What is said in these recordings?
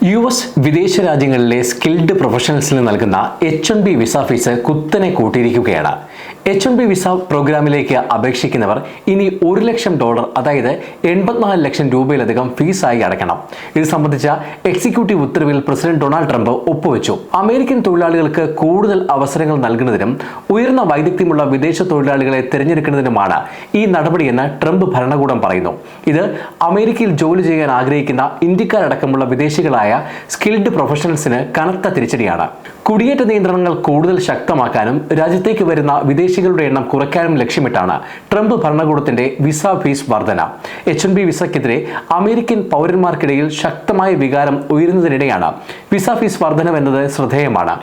US വിദേശ രാജ്യങ്ങളിലെ skilled പ്രൊഫഷണൽസിന് നൽകുന്ന H1B വിസ ഫീസ് കുത്തനെ കൂട്ടിയിരിക്കുകയാണ്. H1B വിസ പ്രോഗ്രാമിലേക്ക് അപേക്ഷിക്കുന്നവർ ഇനി $1,00,000 അതായത് 84 ലക്ഷം രൂപയിലധികം ഫീസായി അടയ്ക്കണം. ഇത് സംബന്ധിച്ച എക്സിക്യൂട്ടീവ് ഉത്തരവിൽ പ്രസിഡന്റ് ഡൊണാൾഡ് ട്രംപ് ഒപ്പുവെച്ചു. അമേരിക്കൻ തൊഴിലാളികൾക്ക് കൂടുതൽ അവസരങ്ങൾ നൽകുന്നതിനും ഉയർന്ന വൈദഗ്ധ്യമുള്ള വിദേശ തൊഴിലാളികളെ തിരഞ്ഞെടുക്കുന്നതിനുമാണ് ഈ നടപടിയെന്ന് ട്രംപ് ഭരണകൂടം പറയുന്നു. ഇത് അമേരിക്കയിൽ ജോലി ചെയ്യാൻ ആഗ്രഹിക്കുന്ന ഇന്ത്യക്കാരടക്കമുള്ള വിദേശികളായ സ്കിൽഡ് പ്രൊഫഷണൽസിന് കനത്ത തിരിച്ചടിയാണ്. കുടിയേറ്റ നിയന്ത്രണങ്ങൾ കൂടുതൽ ശക്തമാക്കാനും രാജ്യത്തേക്ക് വരുന്ന വിദേശികളുടെ എണ്ണം കുറയ്ക്കാനും ലക്ഷ്യമിട്ടാണ് ട്രംപ് ഭരണകൂടത്തിന്റെ വിസ ഫീസ് വർധന. H1B വിസയ്ക്കെതിരെ അമേരിക്കൻ പൗരന്മാർക്കിടയിൽ ശക്തമായ വികാരം ഉയരുന്നതിനിടെയാണ് വിസ ഫീസ് വർധനവെന്നത് ശ്രദ്ധേയമാണ്.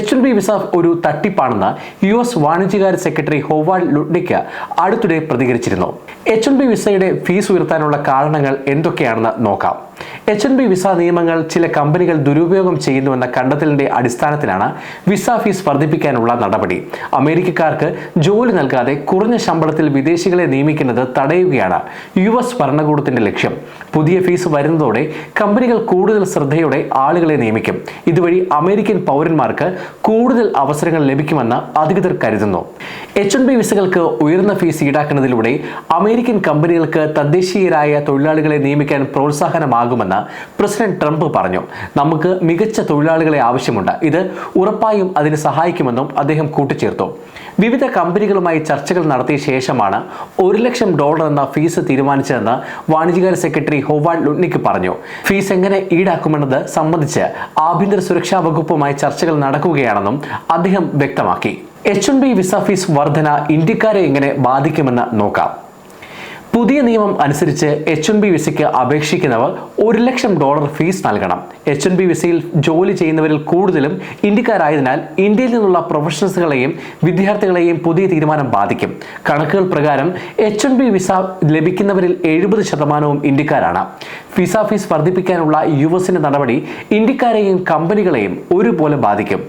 H1B വിസ ഒരു തട്ടിപ്പാണെന്ന് US വാണിജ്യകാര്യ സെക്രട്ടറി ഹോവാർഡ് ലുട്നിക് അടുത്തിടെ പ്രതികരിച്ചിരുന്നു. H1B വിസയുടെ ഫീസ് ഉയർത്താനുള്ള കാരണങ്ങൾ എന്തൊക്കെയാണെന്ന് നോക്കാം. H1B വിസ നിയമങ്ങൾ ചില കമ്പനികൾ ദുരുപയോഗം ചെയ്യുന്നുവെന്ന കണ്ടെത്തലിന്റെ അടിസ്ഥാനത്തിലാണ് വിസ ഫീസ് വർദ്ധിപ്പിക്കാനുള്ള നടപടി. അമേരിക്കക്കാർക്ക് ജോലി നൽകാതെ കുറഞ്ഞ ശമ്പളത്തിൽ വിദേശികളെ നിയമിക്കുന്നത് തടയുകയാണ് US ഭരണകൂടത്തിന്റെ ലക്ഷ്യം. പുതിയ ഫീസ് വരുന്നതോടെ കമ്പനികൾ കൂടുതൽ ശ്രദ്ധയോടെ ആളുകളെ നിയമിക്കും. ഇതുവഴി അമേരിക്കൻ പൗരന്മാർക്ക് കൂടുതൽ അവസരങ്ങൾ ലഭിക്കുമെന്ന് അധികൃതർ കരുതുന്നു. H1B വിസകൾക്ക് ഉയർന്ന ഫീസ് ഈടാക്കുന്നതിലൂടെ അമേരിക്കൻ കമ്പനികൾക്ക് തദ്ദേശീയരായ തൊഴിലാളികളെ നിയമിക്കാൻ പ്രോത്സാഹനമാകുമെന്ന് പ്രസിഡന്റ് ട്രംപ് പറഞ്ഞു. നമുക്ക് മികച്ച തൊഴിലാളികളെ ആവശ്യമുണ്ട്, ഇത് ഉറപ്പായും അതിന് സഹായിക്കുമെന്നും അദ്ദേഹം കൂട്ടിച്ചേർത്തു. വിവിധ കമ്പനികളുമായി ചർച്ചകൾ നടത്തിയ ശേഷമാണ് $1,00,000 എന്ന ഫീസ് തീരുമാനിച്ചതെന്ന് വാണിജ്യകാര്യ സെക്രട്ടറി ഹോവാർഡ് ലുട്നിക് പറഞ്ഞു. ഫീസ് എങ്ങനെ ഈടാക്കുമെന്നത് സംബന്ധിച്ച് ആഭ്യന്തര സുരക്ഷാ വകുപ്പുമായി ചർച്ചകൾ നടക്കുകയാണെന്നും അദ്ദേഹം വ്യക്തമാക്കി. H1B വിസ ഫീസ് വർധന ഇന്ത്യക്കാരെ എങ്ങനെ ബാധിക്കുമെന്ന് നോക്കാം. പുതിയ നിയമം അനുസരിച്ച് H1B വിസയ്ക്ക് അപേക്ഷിക്കുന്നവർ $1,00,000 ഫീസ് നൽകണം. H1B വിസയിൽ ജോലി ചെയ്യുന്നവരിൽ കൂടുതലും ഇന്ത്യക്കാരായതിനാൽ ഇന്ത്യയിൽ നിന്നുള്ള പ്രൊഫഷണൽസുകളെയും വിദ്യാർത്ഥികളെയും പുതിയ തീരുമാനം ബാധിക്കും. കണക്കുകൾ പ്രകാരം H1B വിസ ലഭിക്കുന്നവരിൽ 70% ഇന്ത്യക്കാരാണ്. വിസ ഫീസ് വർദ്ധിപ്പിക്കാനുള്ള യുഎസിന്റെ നടപടി ഇന്ത്യക്കാരെയും കമ്പനികളെയും ഒരുപോലെ ബാധിക്കും.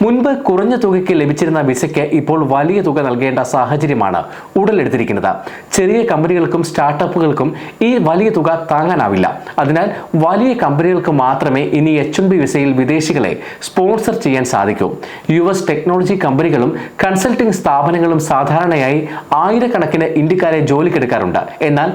മുൻപ് കുറഞ്ഞ തുകയ്ക്ക് ലഭിച്ചിരുന്ന വിസയ്ക്ക് ഇപ്പോൾ വലിയ തുക നൽകേണ്ട സാഹചര്യമാണ് ഉടലെടുത്തിരിക്കുന്നത്. ചെറിയ കമ്പനികൾക്കും സ്റ്റാർട്ടപ്പുകൾക്കും ഈ വലിയ തുക താങ്ങാനാവില്ല. അതിനാൽ വലിയ കമ്പനികൾക്ക് മാത്രമേ ഇനി H1B വിസയിൽ വിദേശികളെ സ്പോൺസർ ചെയ്യാൻ സാധിക്കൂ. US ടെക്നോളജി കമ്പനികളും കൺസൾട്ടിംഗ് സ്ഥാപനങ്ങളും സാധാരണയായി ആയിരക്കണക്കിന് ഇന്ത്യക്കാരെ ജോലിക്കെടുക്കാറുണ്ട്. എന്നാൽ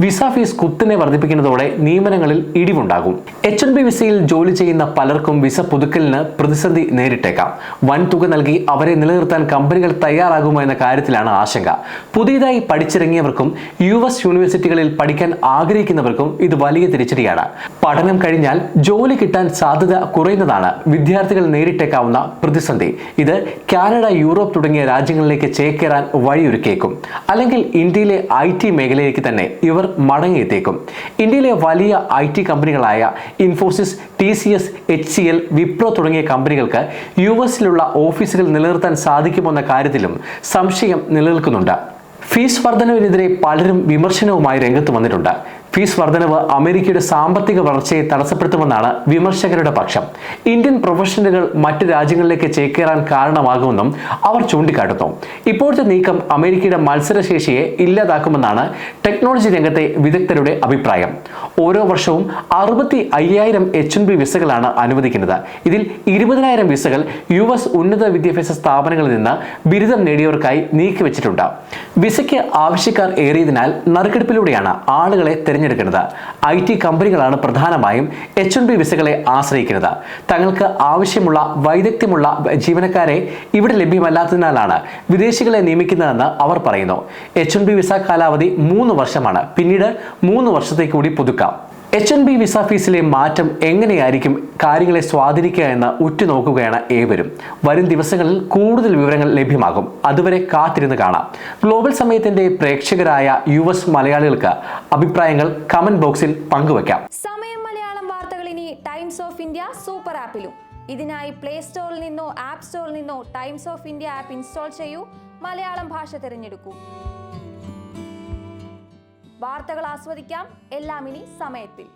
വിസ ഫീസ് കുത്തനെ വർദ്ധിപ്പിക്കുന്നതോടെ നിയമനങ്ങളിൽ ഇടിവുണ്ടാകും. H1B വിസയിൽ ജോലി ചെയ്യുന്ന പലർക്കും വിസ പുതുക്കലിന് പ്രതിസന്ധി നേരിട്ടേക്കാം. വൻ തുക നൽകി അവരെ നിലനിർത്താൻ കമ്പനികൾ തയ്യാറാകുമോ എന്ന കാര്യത്തിലാണ് ആശങ്ക. പുതിയതായി പഠിച്ചിറങ്ങിയവർക്കും US യൂണിവേഴ്സിറ്റികളിൽ പഠിക്കാൻ ആഗ്രഹിക്കുന്നവർക്കും ഇത് വലിയ തിരിച്ചടിയാണ്. പഠനം കഴിഞ്ഞാൽ ജോലി കിട്ടാൻ സാധ്യത കുറയുന്നതാണ് വിദ്യാർത്ഥികൾ നേരിട്ടേക്കാവുന്ന പ്രതിസന്ധി. ഇത് കാനഡ, യൂറോപ്പ് തുടങ്ങിയ രാജ്യങ്ങളിലേക്ക് ചേക്കേറാൻ വഴിയൊരുക്കിയേക്കും. അല്ലെങ്കിൽ ഇന്ത്യയിലെ IT മേഖലയിലേക്ക് തന്നെ ഇവർ മടങ്ങിയെത്തേക്കും. ഇന്ത്യയിലെ വലിയ IT കമ്പനികളായ Infosys, TCS, HCL, Wipro തുടങ്ങിയ കമ്പനികൾക്ക് US-ലുള്ള ഓഫീസുകൾ നിലനിർത്താൻ സാധിക്കുമെന്ന കാര്യത്തിലും സംശയം നിലനിൽക്കുന്നുണ്ട്. ഫീസ് വർധനവിനെതിരെ പലരും വിമർശനവുമായി രംഗത്ത് വന്നിട്ടുണ്ട്. ഫീസ് വർധനവ് അമേരിക്കയുടെ സാമ്പത്തിക വളർച്ചയെ തടസ്സപ്പെടുത്തുമെന്നാണ് വിമർശകരുടെ പക്ഷം. ഇന്ത്യൻ പ്രൊഫഷണലുകൾ മറ്റ് രാജ്യങ്ങളിലേക്ക് ചേക്കേറാൻ കാരണമാകുമെന്നും അവർ ചൂണ്ടിക്കാട്ടുന്നു. ഇപ്പോഴത്തെ നീക്കം അമേരിക്കയുടെ മത്സരശേഷിയെ ഇല്ലാതാക്കുമെന്നാണ് ടെക്നോളജി രംഗത്തെ വിദഗ്ധരുടെ അഭിപ്രായം. ഓരോ വർഷവും 65,000 H1B വിസകളാണ് അനുവദിക്കുന്നത്. ഇതിൽ 20,000 വിസകൾ US ഉന്നത വിദ്യാഭ്യാസ സ്ഥാപനങ്ങളിൽ നിന്ന് ബിരുദം നേടിയവർക്കായി നീക്കിവെച്ചിട്ടുണ്ട്. വിസയ്ക്ക് ആവശ്യക്കാർ ഏറിയതിനാൽ നറുക്കെടുപ്പിലൂടെയാണ് ആളുകളെ തിരഞ്ഞെടുക്കുന്നത്. IT കമ്പനികളാണ് പ്രധാനമായും H1B വിസകളെ ആശ്രയിക്കുന്നത്. തങ്ങൾക്ക് ആവശ്യമുള്ള വൈദഗ്ധ്യമുള്ള ജീവനക്കാരെ ഇവിടെ ലഭ്യമല്ലാത്തതിനാലാണ് വിദേശികളെ നിയമിക്കുന്നതെന്ന് അവർ പറയുന്നു. H1B വിസ കാലാവധി 3 വർഷമാണ്. പിന്നീട് 3 വർഷത്തേക്ക് കൂടി പുതുക്കാം. H1B വിസ ഫീസിലെ മാറ്റം എങ്ങനെയായിരിക്കും കാര്യങ്ങളെ സ്വാധീനിക്കുക എന്ന് ഉറ്റുനോക്കുകയാണ് ഏവരും. വരും ദിവസങ്ങളിൽ കൂടുതൽ വിവരങ്ങൾ ലഭ്യമാകും. അതുവരെ കാത്തിരുന്ന് കാണാം. ഗ്ലോബൽ സമയത്തിന്റെ പ്രേക്ഷകരായ US മലയാളികൾക്ക് അഭിപ്രായങ്ങൾ കമന്റ് ബോക്സിൽ പങ്കുവയ്ക്കാം. സമയം മലയാളം വാർത്തകൾ ഇനി ടൈംസ് ഓഫ് ഇന്ത്യ സൂപ്പർ ആപ്പിലും. ഇതിനായി പ്ലേ സ്റ്റോറിൽ നിന്നോ ആപ്പ് സ്റ്റോറിൽ നിന്നോ times of India app install ചെയ്യൂ. മലയാളം ഭാഷ തിരഞ്ഞെടുക്കൂ. വാർത്തകൾ ആസ്വദിക്കാം. എല്ലാം ഇനി സമയത്തിൽ.